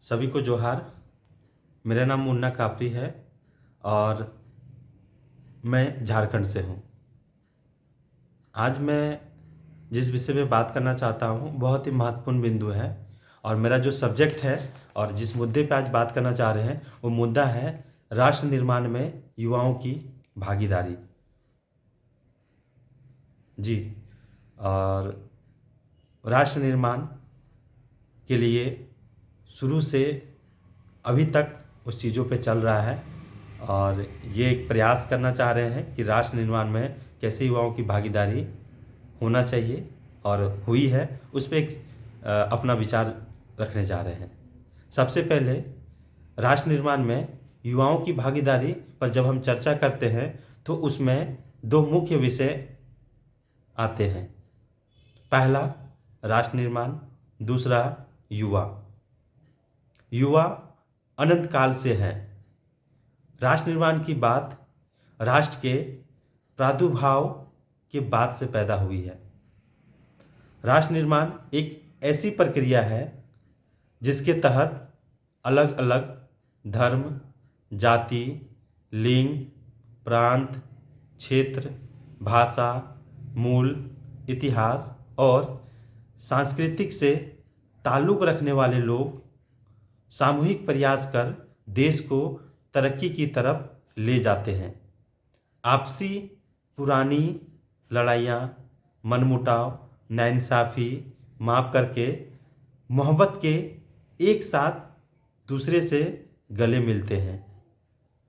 सभी को जोहार। मेरा नाम मुन्ना कापरी है और मैं झारखंड से हूँ। आज मैं जिस विषय में बात करना चाहता हूँ बहुत ही महत्वपूर्ण बिंदु है और मेरा जो सब्जेक्ट है और जिस मुद्दे पे आज बात करना चाह रहे हैं वो मुद्दा है राष्ट्र निर्माण में युवाओं की भागीदारी। जी, और राष्ट्र निर्माण के लिए शुरू से अभी तक उस चीज़ों पे चल रहा है और ये एक प्रयास करना चाह रहे हैं कि राष्ट्र निर्माण में कैसे युवाओं की भागीदारी होना चाहिए और हुई है, उस पर एक अपना विचार रखने जा रहे हैं। सबसे पहले राष्ट्र निर्माण में युवाओं की भागीदारी पर जब हम चर्चा करते हैं तो उसमें दो मुख्य विषय आते हैं। पहला राष्ट्र निर्माण, दूसरा युवा। युवा अनंत काल से है। राष्ट्र निर्माण की बात राष्ट्र के प्रादुर्भाव के बाद से पैदा हुई है। राष्ट्र निर्माण एक ऐसी प्रक्रिया है जिसके तहत अलग अलग धर्म, जाति, लिंग, प्रांत, क्षेत्र, भाषा, मूल, इतिहास और सांस्कृतिक से ताल्लुक़ रखने वाले लोग सामूहिक प्रयास कर देश को तरक्की की तरफ ले जाते हैं। आपसी पुरानी लड़ाइयाँ, मनमुटाव, नाइंसाफ़ी माफ़ करके मोहब्बत के एक साथ दूसरे से गले मिलते हैं,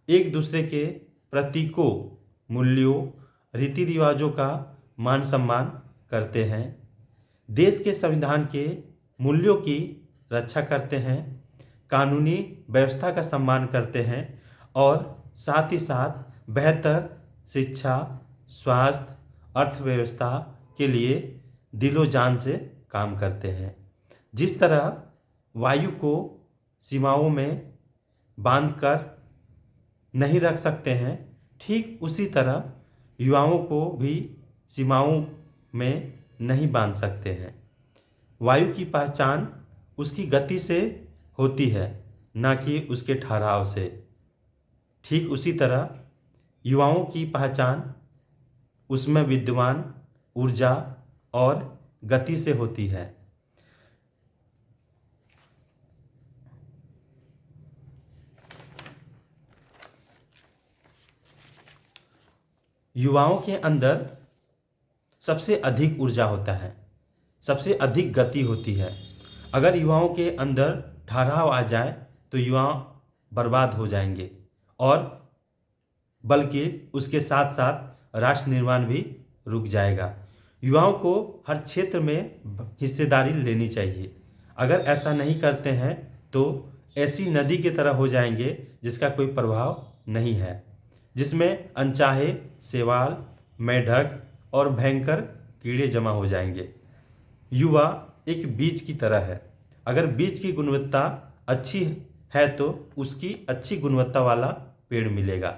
एक दूसरे के प्रतीकों, मूल्यों, रीति रिवाजों का मान सम्मान करते हैं, देश के संविधान के मूल्यों की रक्षा करते हैं, कानूनी व्यवस्था का सम्मान करते हैं और साथ ही साथ बेहतर शिक्षा, स्वास्थ्य, अर्थव्यवस्था के लिए दिलो जान से काम करते हैं। जिस तरह वायु को सीमाओं में बांध कर नहीं रख सकते हैं, ठीक उसी तरह युवाओं को भी सीमाओं में नहीं बांध सकते हैं। वायु की पहचान उसकी गति से होती है, ना कि उसके ठहराव से। ठीक उसी तरह युवाओं की पहचान उसमें विद्यमान ऊर्जा और गति से होती है। युवाओं के अंदर सबसे अधिक ऊर्जा होता है, सबसे अधिक गति होती है। अगर युवाओं के अंदर ठहराव आ जाए तो युवा बर्बाद हो जाएंगे और बल्कि उसके साथ साथ राष्ट्र निर्माण भी रुक जाएगा। युवाओं को हर क्षेत्र में हिस्सेदारी लेनी चाहिए। अगर ऐसा नहीं करते हैं तो ऐसी नदी की तरह हो जाएंगे जिसका कोई प्रभाव नहीं है, जिसमें अनचाहे शैवाल, मेढक और भयंकर कीड़े जमा हो जाएंगे। युवा एक बीज की तरह है। अगर बीज की गुणवत्ता अच्छी है तो उसकी अच्छी गुणवत्ता वाला पेड़ मिलेगा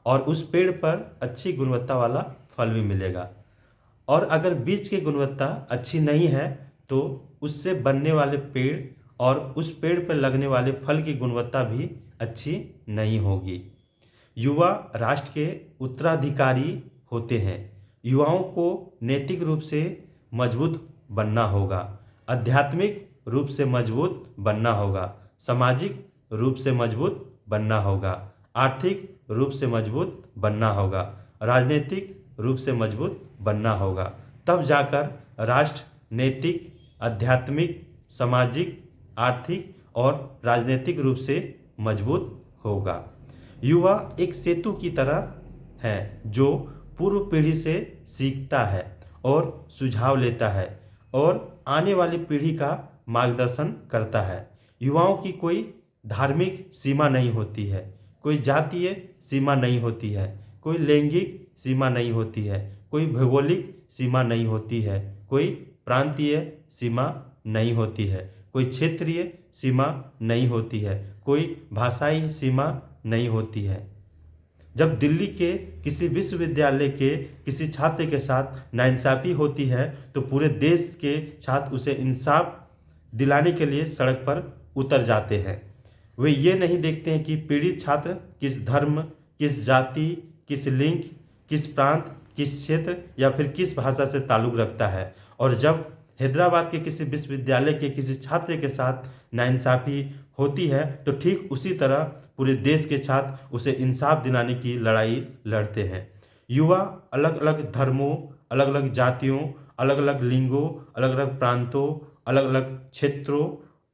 और उस पेड़ पर अच्छी गुणवत्ता वाला फल भी मिलेगा। और अगर बीज की गुणवत्ता अच्छी नहीं है तो उससे बनने वाले पेड़ और उस पेड़ पर लगने वाले फल की गुणवत्ता भी अच्छी नहीं होगी। युवा राष्ट्र के उत्तराधिकारी होते हैं। युवाओं को नैतिक रूप से मजबूत बनना होगा, आध्यात्मिक रूप से मजबूत बनना होगा, सामाजिक रूप से मजबूत बनना होगा, आर्थिक रूप से मजबूत बनना होगा, राजनीतिक रूप से मजबूत बनना होगा। तब जाकर राष्ट्र नैतिक, आध्यात्मिक, सामाजिक, आर्थिक और राजनीतिक रूप से मजबूत होगा। युवा एक सेतु की तरह है जो पूर्व पीढ़ी से सीखता है और सुझाव लेता है और आने वाली पीढ़ी का मार्गदर्शन करता है। युवाओं की कोई धार्मिक सीमा नहीं होती है, कोई जातीय सीमा नहीं होती है, कोई लैंगिक सीमा नहीं होती है, कोई भौगोलिक सीमा नहीं होती है, कोई प्रांतीय सीमा नहीं होती है, कोई क्षेत्रीय सीमा नहीं होती है, कोई भाषाई सीमा नहीं होती है। जब दिल्ली के किसी विश्वविद्यालय के किसी छात्र के साथ नाइंसाफ़ी होती है तो पूरे देश के छात्र उसे इंसाफ दिलाने के लिए सड़क पर उतर जाते हैं। वे ये नहीं देखते हैं कि पीड़ित छात्र किस धर्म, किस जाति, किस लिंग, किस प्रांत, किस क्षेत्र या फिर किस भाषा से ताल्लुक़ रखता है। और जब हैदराबाद के किसी विश्वविद्यालय के किसी छात्र के साथ नाइंसाफ़ी होती है तो ठीक उसी तरह पूरे देश के छात्र उसे इंसाफ दिलाने की लड़ाई लड़ते हैं। युवा अलग अलग धर्मों, अलग अलग जातियों, अलग अलग लिंगों, अलग अलग प्रांतों, अलग अलग क्षेत्रों,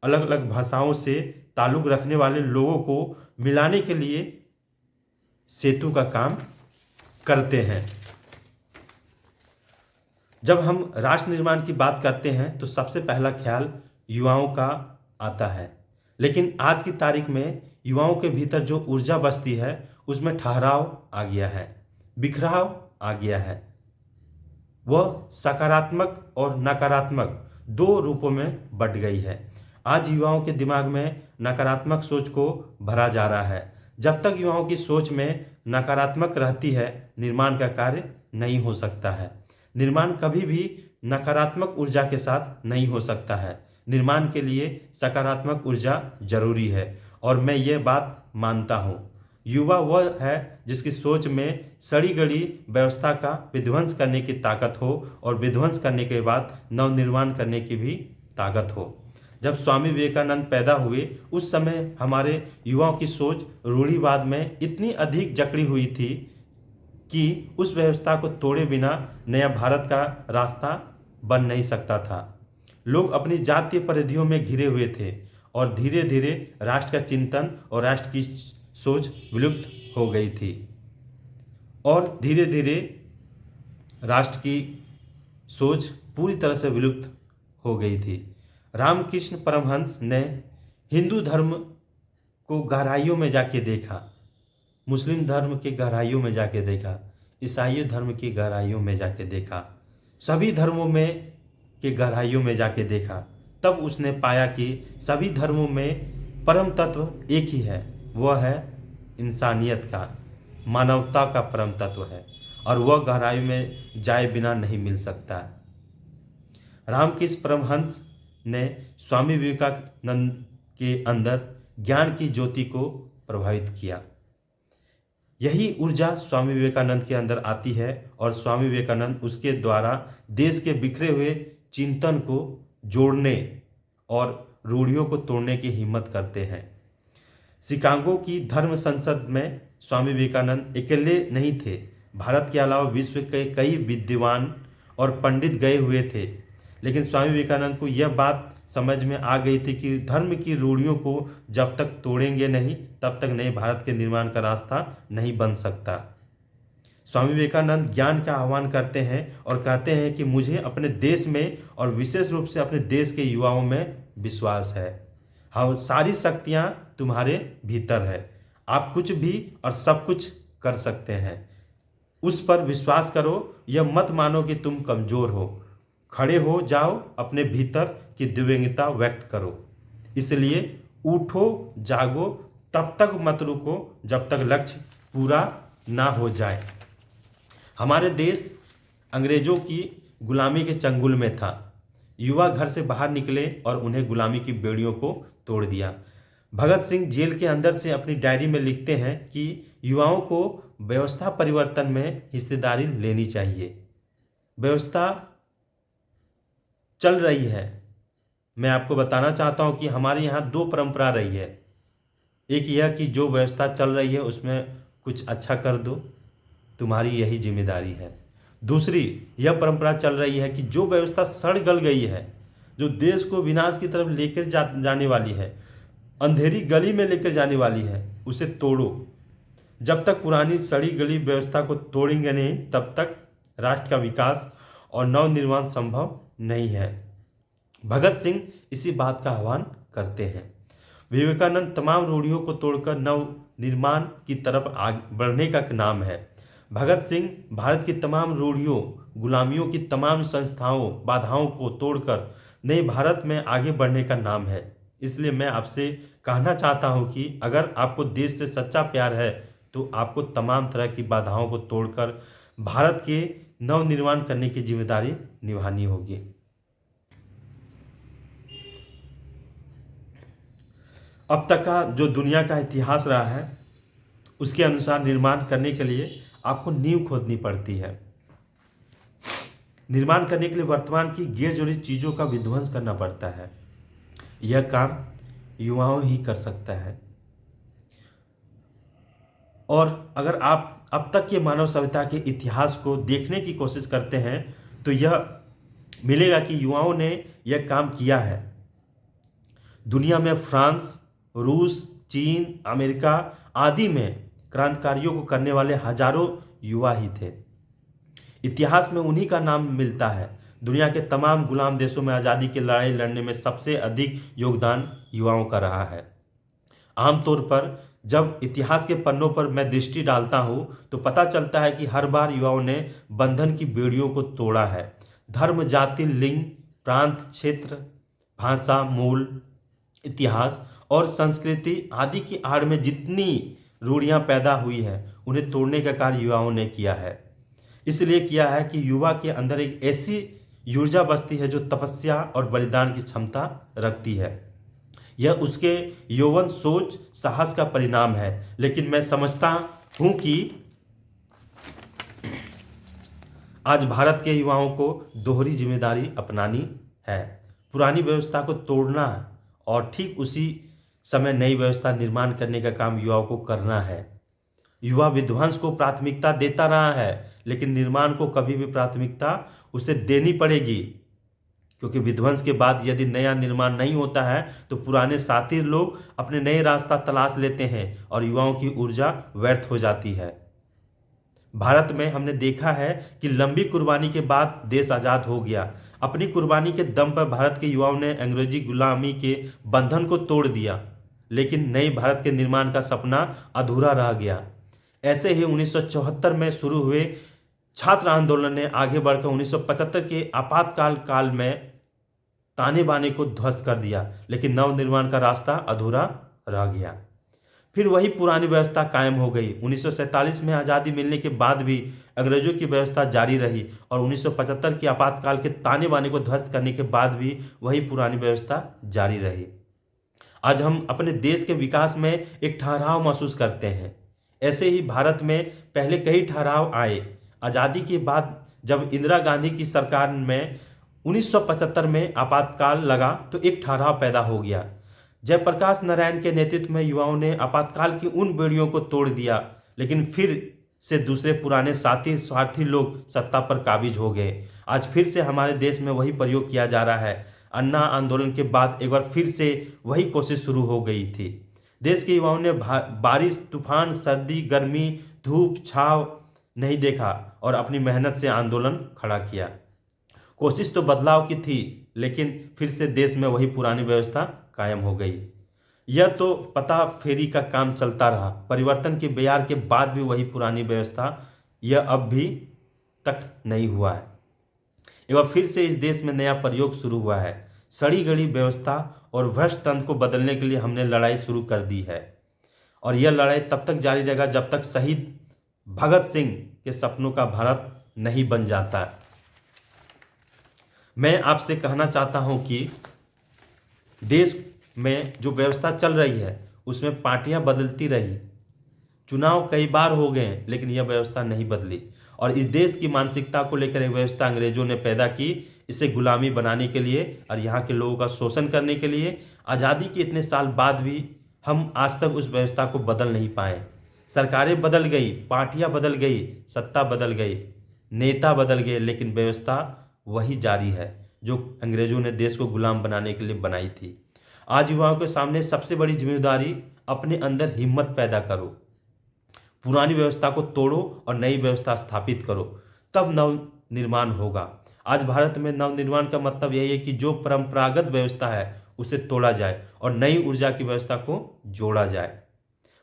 अलग अलग भाषाओं से ताल्लुक़ रखने वाले लोगों को मिलाने के लिए सेतु का काम करते हैं। जब हम राष्ट्र निर्माण की बात करते हैं तो सबसे पहला ख्याल युवाओं का आता है, लेकिन आज की तारीख में युवाओं के भीतर जो ऊर्जा बसती है उसमें ठहराव आ गया है, बिखराव आ गया है। वह सकारात्मक और नकारात्मक दो रूपों में बंट गई है। आज युवाओं के दिमाग में नकारात्मक सोच को भरा जा रहा है। जब तक युवाओं की सोच में नकारात्मक रहती है, निर्माण का कार्य नहीं हो सकता है। निर्माण कभी भी नकारात्मक ऊर्जा के साथ नहीं हो सकता है। निर्माण के लिए सकारात्मक ऊर्जा जरूरी है और मैं ये बात मानता हूँ। युवा वह है जिसकी सोच में सड़ी गड़ी व्यवस्था का विध्वंस करने की ताकत हो और विध्वंस करने के बाद नवनिर्माण करने की भी ताकत हो। जब स्वामी विवेकानंद पैदा हुए उस समय हमारे युवाओं की सोच रूढ़िवाद में इतनी अधिक जकड़ी हुई थी कि उस व्यवस्था को तोड़े बिना नया भारत का रास्ता बन नहीं सकता था। लोग अपनी जातीय परिधियों में घिरे हुए थे और धीरे धीरे राष्ट्र का चिंतन और राष्ट्र की सोच विलुप्त हो गई थी और धीरे धीरे राष्ट्र की सोच पूरी तरह से विलुप्त हो गई थी। रामकृष्ण परमहंस ने हिंदू धर्म को गहराइयों में जाके देखा, मुस्लिम धर्म के गहराइयों में जाके देखा, ईसाई धर्म की गहराइयों में जाके देखा, सभी धर्मों में के गहराइयों में जाके देखा। तब उसने पाया कि सभी धर्मों में परम तत्व एक ही है, वह है इंसानियत का, मानवता का परम तत्व है और वह गहराई में जाए बिना नहीं मिल सकता। रामकृष्ण परमहंस ने स्वामी विवेकानंद के अंदर ज्ञान की ज्योति को प्रभावित किया। यही ऊर्जा स्वामी विवेकानंद के अंदर आती है और स्वामी विवेकानंद उसके द्वारा देश के बिखरे हुए चिंतन को जोड़ने और रूढ़ियों को तोड़ने की हिम्मत करते हैं। शिकागो की धर्म संसद में स्वामी विवेकानंद अकेले नहीं थे। भारत के अलावा विश्व के कई विद्वान और पंडित गए हुए थे, लेकिन स्वामी विवेकानंद को यह बात समझ में आ गई थी कि धर्म की रूढ़ियों को जब तक तोड़ेंगे नहीं तब तक नए भारत के निर्माण का रास्ता नहीं बन सकता। स्वामी विवेकानंद ज्ञान का आह्वान करते हैं और कहते हैं कि मुझे अपने देश में और विशेष रूप से अपने देश के युवाओं में विश्वास है। हाँ, सारी शक्तियाँ तुम्हारे भीतर है, आप कुछ भी और सब कुछ कर सकते हैं। उस पर विश्वास करो, यह मत मानो कि तुम कमज़ोर हो। खड़े हो जाओ, अपने भीतर की दिव्यंगता व्यक्त करो। इसलिए उठो, जागो, तब तक मत रुको जब तक लक्ष्य पूरा ना हो जाए। हमारे देश अंग्रेजों की गुलामी के चंगुल में था। युवा घर से बाहर निकले और उन्हें गुलामी की बेड़ियों को तोड़ दिया। भगत सिंह जेल के अंदर से अपनी डायरी में लिखते हैं कि युवाओं को व्यवस्था परिवर्तन में हिस्सेदारी लेनी चाहिए। व्यवस्था चल रही है। मैं आपको बताना चाहता हूं कि हमारे यहाँ दो परंपरा रही है। एक यह कि जो व्यवस्था चल रही है उसमें कुछ अच्छा कर दो, तुम्हारी यही जिम्मेदारी है। दूसरी यह परंपरा चल रही है कि जो व्यवस्था सड़ गल गई है, जो देश को विनाश की तरफ लेकर जाने वाली है, अंधेरी गली में लेकर जाने वाली है, उसे तोड़ो। जब तक पुरानी सड़ी गली व्यवस्था को तोड़ेंगे नहीं तब तक राष्ट्र का विकास और नवनिर्माण संभव नहीं है। भगत सिंह इसी बात का आह्वान करते हैं। विवेकानंद तमाम रूढ़ियों को तोड़कर नव निर्माण की तरफ आगे बढ़ने का नाम है। भगत सिंह भारत की तमाम रूढ़ियों, गुलामियों की तमाम संस्थाओं, बाधाओं को तोड़कर नए भारत में आगे बढ़ने का नाम है। इसलिए मैं आपसे कहना चाहता हूं कि अगर आपको देश से सच्चा प्यार है तो आपको तमाम तरह की बाधाओं को तोड़कर भारत के नव निर्माण करने की जिम्मेदारी निभानी होगी। अब तक का जो दुनिया का इतिहास रहा है उसके अनुसार निर्माण करने के लिए आपको नींव खोदनी पड़ती है। निर्माण करने के लिए वर्तमान की गिर जोड़ी चीज़ों का विध्वंस करना पड़ता है। यह काम युवाओं ही कर सकता है। और अगर आप अब तक के मानव सभ्यता के इतिहास को देखने की कोशिश करते हैं तो यह मिलेगा कि युवाओं ने यह काम किया है। दुनिया में फ्रांस, रूस, चीन, अमेरिका आदि में क्रांतिकारियों को करने वाले हजारों युवा ही थे। इतिहास में उन्हीं का नाम मिलता है। दुनिया के तमाम गुलाम देशों में आज़ादी की लड़ाई लड़ने में सबसे अधिक योगदान युवाओं का रहा है। आमतौर पर जब इतिहास के पन्नों पर मैं दृष्टि डालता हूँ तो पता चलता है कि हर बार युवाओं ने बंधन की बेड़ियों को तोड़ा है। धर्म, जाति, लिंग, प्रांत, क्षेत्र, भाषा, मूल, इतिहास और संस्कृति आदि की आड़ में जितनी रूढ़ियाँ पैदा हुई है उन्हें तोड़ने का कार्य युवाओं ने किया है। इसलिए किया है कि युवा के अंदर एक ऐसी ऊर्जा बसती है जो तपस्या और बलिदान की क्षमता रखती है। यह उसके यौवन, सोच, साहस का परिणाम है। लेकिन मैं समझता हूं कि आज भारत के युवाओं को दोहरी जिम्मेदारी अपनानी है। पुरानी व्यवस्था को तोड़ना और ठीक उसी समय नई व्यवस्था निर्माण करने का काम युवाओं को करना है। युवा विध्वंस को प्राथमिकता देता रहा है लेकिन निर्माण को कभी भी प्राथमिकता उसे देनी पड़ेगी, क्योंकि विध्वंस के बाद यदि नया निर्माण नहीं होता है तो पुराने साथी लोग अपने नए रास्ता तलाश लेते हैं और युवाओं की ऊर्जा व्यर्थ हो जाती है। भारत में हमने देखा है कि लंबी कुर्बानी के बाद देश आज़ाद हो गया। अपनी कुर्बानी के दम पर भारत के युवाओं ने अंग्रेजी गुलामी के बंधन को तोड़ दिया, लेकिन नई भारत के निर्माण का सपना अधूरा रह गया। ऐसे ही 1974 में शुरू हुए छात्र आंदोलन ने आगे बढ़कर 1975 के आपातकाल काल में ताने बाने को ध्वस्त कर दिया, लेकिन नव निर्माण का रास्ता अधूरा रह गया। फिर वही पुरानी व्यवस्था कायम हो गई। 1947 में आज़ादी मिलने के बाद भी अंग्रेजों की व्यवस्था जारी रही और 1975 के आपातकाल के ताने बाने को ध्वस्त करने के बाद भी वही पुरानी व्यवस्था जारी रही। आज हम अपने देश के विकास में एक ठहराव महसूस करते हैं। ऐसे ही भारत में पहले कई ठहराव आए। आज़ादी के बाद जब इंदिरा गांधी की सरकार में 1975 में आपातकाल लगा तो एक ठहराव पैदा हो गया। जयप्रकाश नारायण के नेतृत्व में युवाओं ने आपातकाल की उन बेड़ियों को तोड़ दिया, लेकिन फिर से दूसरे पुराने साथी स्वार्थी लोग सत्ता पर काबिज हो गए। आज फिर से हमारे देश में वही प्रयोग किया जा रहा है। अन्ना आंदोलन के बाद एक बार फिर से वही कोशिश शुरू हो गई थी। देश के युवाओं ने बारिश, तूफान, सर्दी, गर्मी, धूप, छाव नहीं देखा और अपनी मेहनत से आंदोलन खड़ा किया। कोशिश तो बदलाव की थी, लेकिन फिर से देश में वही पुरानी व्यवस्था कायम हो गई। यह तो पता फेरी का काम चलता रहा। परिवर्तन के बयार के बाद भी वही पुरानी व्यवस्था, यह अब भी तक नहीं हुआ है। एक बार फिर से इस देश में नया प्रयोग शुरू हुआ है। सड़ी गड़ी व्यवस्था और भ्रष्ट तंत्र को बदलने के लिए हमने लड़ाई शुरू कर दी है और यह लड़ाई तब तक जारी रहेगा जब तक शहीद भगत सिंह के सपनों का भारत नहीं बन जाता। मैं आपसे कहना चाहता हूं कि देश में जो व्यवस्था चल रही है उसमें पार्टियां बदलती रही, चुनाव कई बार हो गए, लेकिन यह व्यवस्था नहीं बदली और इस देश की मानसिकता को लेकर एक व्यवस्था अंग्रेजों ने पैदा की, इसे गुलामी बनाने के लिए और यहाँ के लोगों का शोषण करने के लिए। आज़ादी के इतने साल बाद भी हम आज तक उस व्यवस्था को बदल नहीं पाए। सरकारें बदल गई, पार्टियां बदल गई, सत्ता बदल गई, नेता बदल गए, लेकिन व्यवस्था वही जारी है जो अंग्रेजों ने देश को गुलाम बनाने के लिए बनाई थी। आज युवाओं के सामने सबसे बड़ी जिम्मेदारी, अपने अंदर हिम्मत पैदा करो, पुरानी व्यवस्था को तोड़ो और नई व्यवस्था स्थापित करो, तब नव निर्माण होगा। आज भारत में नव निर्माण का मतलब यही है कि जो परंपरागत व्यवस्था है उसे तोड़ा जाए और नई ऊर्जा की व्यवस्था को जोड़ा जाए।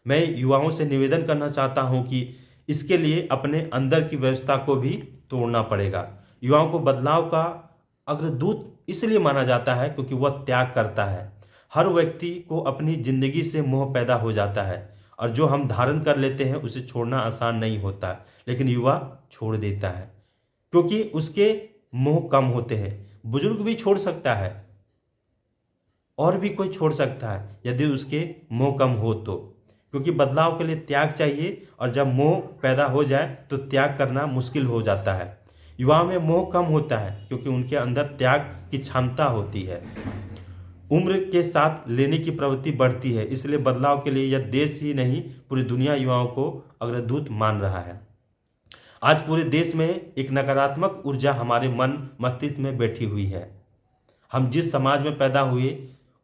मैं युवाओं से निवेदन करना चाहता हूं कि इसके लिए अपने अंदर की व्यवस्था को भी तोड़ना पड़ेगा। युवाओं को बदलाव का अग्रदूत इसलिए माना जाता है क्योंकि वह त्याग करता है। हर व्यक्ति को अपनी जिंदगी से मोह पैदा हो जाता है और जो हम धारण कर लेते हैं उसे छोड़ना आसान नहीं होता, लेकिन युवा छोड़ देता है क्योंकि उसके मोह कम होते हैं। बुजुर्ग भी छोड़ सकता है, और भी कोई छोड़ सकता है यदि उसके मोह कम हो तो, क्योंकि बदलाव के लिए त्याग चाहिए और जब मोह पैदा हो जाए तो त्याग करना मुश्किल हो जाता है। युवाओं में मोह कम होता है क्योंकि उनके अंदर त्याग की क्षमता होती है। उम्र के साथ लेने की प्रवृत्ति बढ़ती है, इसलिए बदलाव के लिए यह देश ही नहीं पूरी दुनिया युवाओं को अग्रदूत मान रहा है। आज पूरे देश में एक नकारात्मक ऊर्जा हमारे मन मस्तिष्क में बैठी हुई है। हम जिस समाज में पैदा हुए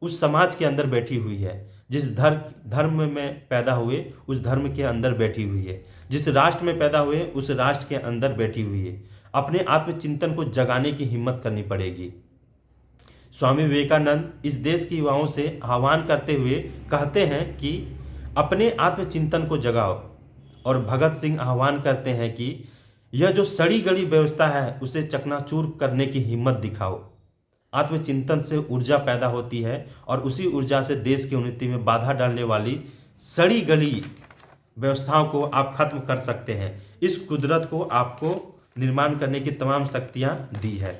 उस समाज के अंदर बैठी हुई है, जिस धर्म में पैदा हुए उस धर्म के अंदर बैठी हुई है, जिस राष्ट्र में पैदा हुए उस राष्ट्र के अंदर बैठी हुई है। अपने आत्मचिंतन को जगाने की हिम्मत करनी पड़ेगी। स्वामी विवेकानंद इस देश के युवाओं से आह्वान करते हुए कहते हैं कि अपने आत्मचिंतन को जगाओ, और भगत सिंह आह्वान करते हैं कि यह जो सड़ी गली व्यवस्था है उसे चकनाचूर करने की हिम्मत दिखाओ। आत्मचिंतन से ऊर्जा पैदा होती है और उसी ऊर्जा से देश की उन्नति में बाधा डालने वाली सड़ी गली व्यवस्थाओं को आप खत्म कर सकते हैं। इस कुदरत को आपको निर्माण करने की तमाम शक्तियां दी है।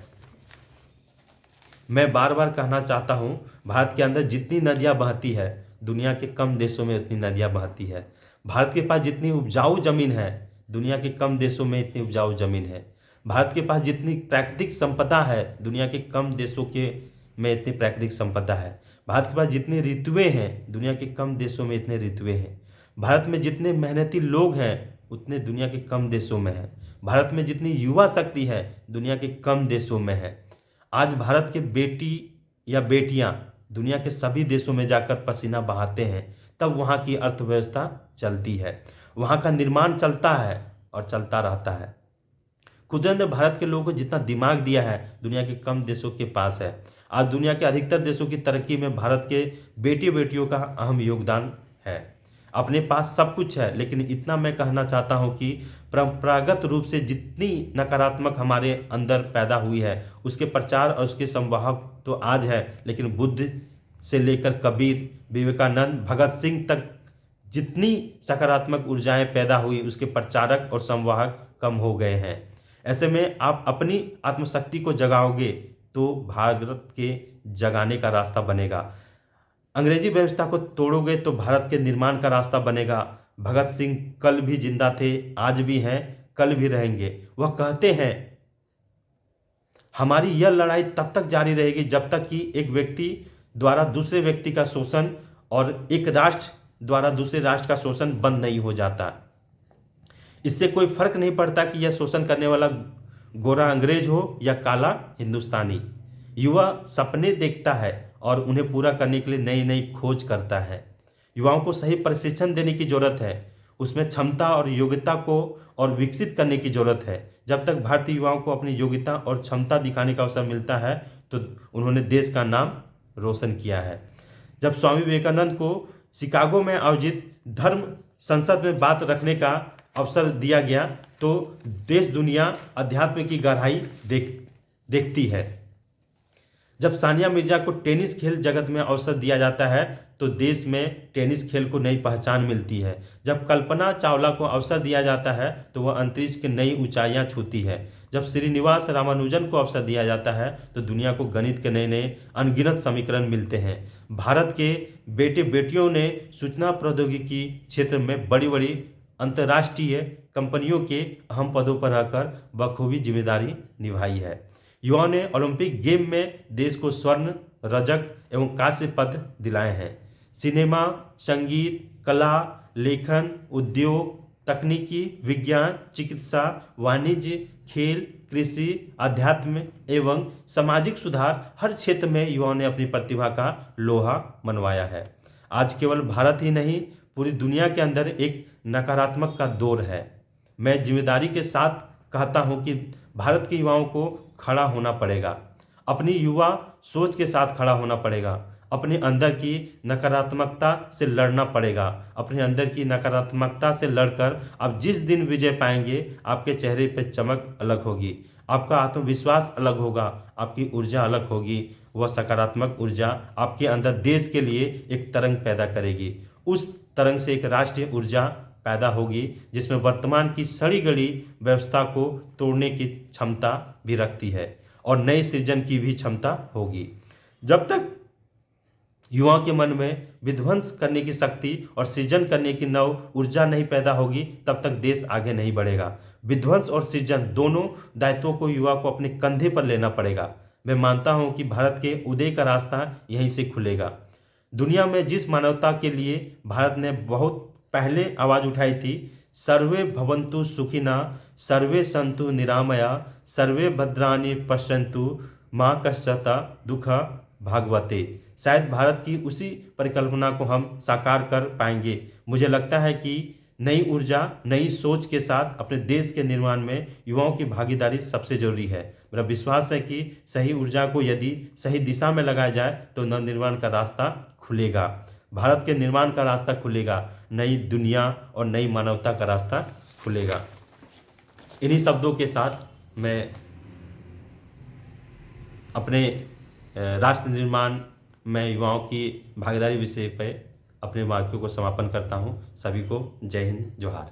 मैं बार बार कहना चाहता हूं, भारत के अंदर जितनी नदियां बहती है दुनिया के कम देशों में उतनी नदियां बहती है। भारत के पास जितनी उपजाऊ जमीन है दुनिया के कम देशों में इतनी उपजाऊ जमीन है। भारत के पास जितनी प्राकृतिक संपदा है दुनिया के कम देशों के में इतनी प्राकृतिक संपदा है। भारत के पास जितनी ऋतुएं हैं दुनिया के कम देशों में इतने ऋतुएं हैं। भारत में जितने मेहनती लोग हैं उतने दुनिया के कम देशों में हैं। भारत में जितनी युवा शक्ति है दुनिया के कम देशों में है। आज भारत के बेटी या बेटियां दुनिया के सभी देशों में जाकर पसीना बहाते हैं, तब वहाँ की अर्थव्यवस्था चलती है, वहाँ का निर्माण चलता है और चलता रहता है। कुदरत ने भारत के लोगों को जितना दिमाग दिया है दुनिया के कम देशों के पास है। आज दुनिया के अधिकतर देशों की तरक्की में भारत के बेटी बेटियों का अहम योगदान है। अपने पास सब कुछ है, लेकिन इतना मैं कहना चाहता हूं कि परंपरागत रूप से जितनी नकारात्मक हमारे अंदर पैदा हुई है उसके प्रचार और उसके संवाहक तो आज है, लेकिन बुद्ध से लेकर कबीर, विवेकानंद, भगत सिंह तक जितनी सकारात्मक ऊर्जाएं पैदा हुई उसके प्रचारक और संवाहक कम हो गए हैं। ऐसे में आप अपनी आत्मशक्ति को जगाओगे तो भारत के जगाने का रास्ता बनेगा। अंग्रेजी व्यवस्था को तोड़ोगे तो भारत के निर्माण का रास्ता बनेगा। भगत सिंह कल भी जिंदा थे, आज भी हैं, कल भी रहेंगे। वह कहते हैं हमारी यह लड़ाई तब तक जारी रहेगी जब तक कि एक व्यक्ति द्वारा दूसरे व्यक्ति का शोषण और एक राष्ट्र द्वारा दूसरे राष्ट्र का शोषण बंद नहीं हो जाता। इससे कोई फर्क नहीं पड़ता कि यह शोषण करने वाला गोरा अंग्रेज हो या काला हिंदुस्तानी। युवा सपने देखता है और उन्हें पूरा करने के लिए नई नई खोज करता है। युवाओं को सही प्रशिक्षण देने की जरूरत है, उसमें क्षमता और योग्यता को और विकसित करने की जरूरत है। जब तक भारतीय युवाओं को अपनी योग्यता और क्षमता दिखाने का अवसर मिलता है तो उन्होंने देश का नाम रोशन किया है। जब स्वामी विवेकानंद को शिकागो में आयोजित धर्म संसद में बात रखने का अवसर दिया गया तो देश दुनिया अध्यात्म की गहराई देखती है। जब सानिया मिर्जा को टेनिस खेल जगत में अवसर दिया जाता है तो देश में टेनिस खेल को नई पहचान मिलती है। जब कल्पना चावला को अवसर दिया जाता है तो वह अंतरिक्ष की नई ऊंचाइयां छूती है। जब श्रीनिवास रामानुजन को अवसर दिया जाता है तो दुनिया को गणित के नए नए अनगिनत समीकरण मिलते हैं। भारत के बेटे बेटियों ने सूचना प्रौद्योगिकी क्षेत्र में बड़ी बड़ी अंतर्राष्ट्रीय कंपनियों के अहम पदों पर रहकर बखूबी जिम्मेदारी निभाई है। युवाओं ने ओलंपिक गेम में देश को स्वर्ण, रजक एवं कांस्य पद दिलाए हैं। सिनेमा, संगीत, कला, लेखन, उद्योग, तकनीकी, विज्ञान, चिकित्सा, वाणिज्य, खेल, कृषि, अध्यात्म एवं सामाजिक सुधार हर क्षेत्र में युवाओं ने अपनी प्रतिभा का लोहा मनवाया है। आज केवल भारत ही नहीं पूरी दुनिया के अंदर एक नकारात्मक का दौर है। मैं जिम्मेदारी के साथ कहता हूं कि भारत के युवाओं को खड़ा होना पड़ेगा, अपनी युवा सोच के साथ खड़ा होना पड़ेगा, अपने अंदर की नकारात्मकता से लड़ना पड़ेगा। अपने अंदर की नकारात्मकता से लड़कर आप जिस दिन विजय पाएंगे आपके चेहरे पर चमक अलग होगी, आपका आत्मविश्वास अलग होगा, आपकी ऊर्जा अलग होगी। वह सकारात्मक ऊर्जा आपके अंदर देश के लिए एक तरंग पैदा करेगी। उस तरंग से एक राष्ट्रीय ऊर्जा पैदा होगी जिसमें वर्तमान की सड़ी गली व्यवस्था को तोड़ने की क्षमता भी रखती है और नए सृजन की भी क्षमता होगी। जब तक युवाओं के मन में विध्वंस करने की शक्ति और सृजन करने की नव ऊर्जा नहीं पैदा होगी, तब तक देश आगे नहीं बढ़ेगा। विध्वंस और सृजन दोनों दायित्वों को युवा को अपने कंधे पर लेना पड़ेगा। मैं मानता हूं कि भारत के उदय का रास्ता यहीं से खुलेगा। दुनिया में जिस मानवता के लिए भारत ने बहुत पहले आवाज उठाई थी, सर्वे भवन्तु सुखिना, सर्वे सन्तु निरामया, सर्वे भद्राणि पश्यन्तु, माँ कश्चित् दुःख भागवते, शायद भारत की उसी परिकल्पना को हम साकार कर पाएंगे। मुझे लगता है कि नई ऊर्जा, नई सोच के साथ अपने देश के निर्माण में युवाओं की भागीदारी सबसे जरूरी है। मेरा विश्वास है कि सही ऊर्जा को यदि सही दिशा में लगाया जाए तो नवनिर्माण का रास्ता खुलेगा, भारत के निर्माण का रास्ता खुलेगा, नई दुनिया और नई मानवता का रास्ता खुलेगा। इन्हीं शब्दों के साथ मैं अपने राष्ट्र निर्माण में युवाओं की भागीदारी विषय पर अपने वाक्यों को समापन करता हूँ। सभी को जय हिंद, जोहार।